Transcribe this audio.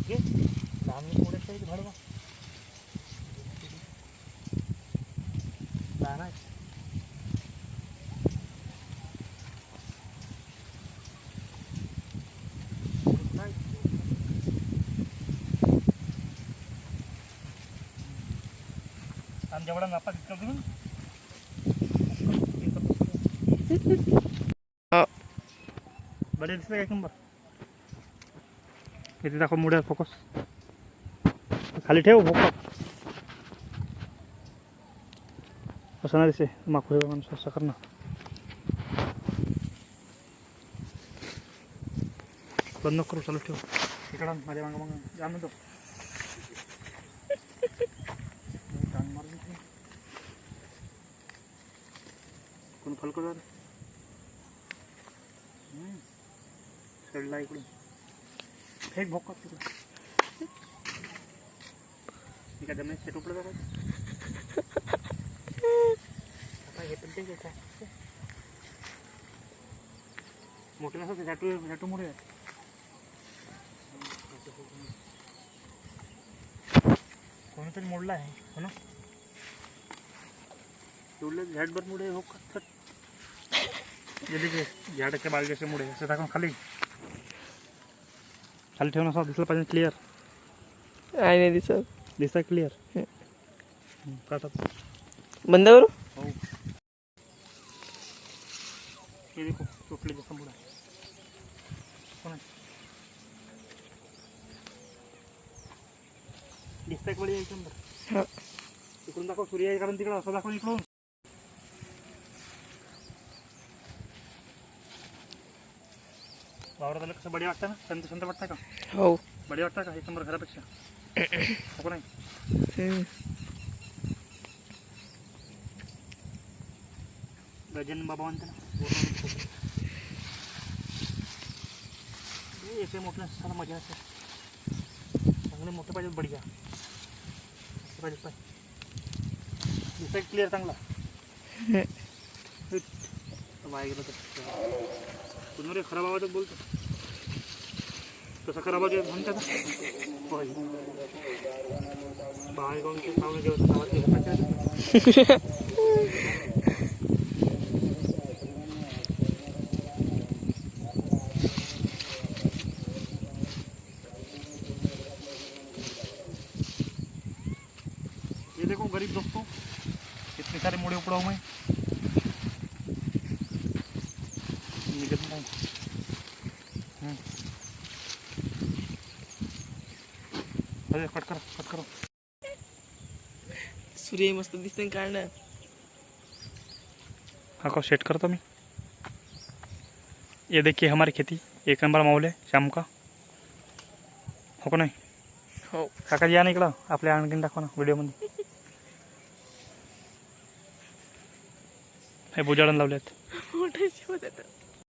ठीक आहे लहान मोठे काही भाडवा लहान आहे जेवढा नापा तितका घेऊन बडे दिसले एक नंबर किती दाखव मुड्या फोकस खाली ठेव फोकस असं नाही दिसे माखुरे माणूस असं कर ना बंद करू चालू ठेव इकडं माझ्या मागं मग जा म्हणतो कोण फलको जा चढला इकडून फेक भोका तिकडे एका जमिनीत शेट उपलं जातात आता हे पण ते घेतात मोठे नसतात झॅटू झॅटू मोठे आहेत कोणीतरी मोडला आहे हो ना तेवढे झाडभर मुळे हो कथत गेले की झाडाच्या बागेचे मुळे असं टाकून खाली खाली ठेवून असं दिसलं पाहिजे क्लिअर आहे नाही दिसत क्लिअर काढतात बंद करू हो हे देखो टोपले जसं मुळे कोण दिसतंय का बळी एकदम बरं इकडून दाखव सूर्य कारण तिकडं असं दाखव इकडून वावरात आलं कसं बडी वाटतं ना संत संत वाटतं का हो बडी वाटतं का एक नंबर घरापेक्षा नको नाही गजन बाबा म्हणते ना येते मोठं सारा मजा असते चांगले मोठे पाहिजेत बढिया असं पाहिजे पाहिजे दिसाय क्लिअर चांगला वाय गेलं तर पुन्हा खराब आवाजात बोलतो तसा खराब आवाज म्हणतात ना बाहेर गाऊन ते पाहुणे जेवण आवाज घेतात ये देखो गरीब दोस्तों इतने सारे मुड़े उपड़ा हुए अरे कट करो सूर्य मस्त दिसते काढणं हाँ को सेट करता मैं ये देखिए हमारी खेती एक नंबर माहौल है शाम का हो का नाही हो काका या ना इकडं आपल्या आणखीन दाखवा ना व्हिडिओमध्ये हे बुजाडून लावलेत मोठे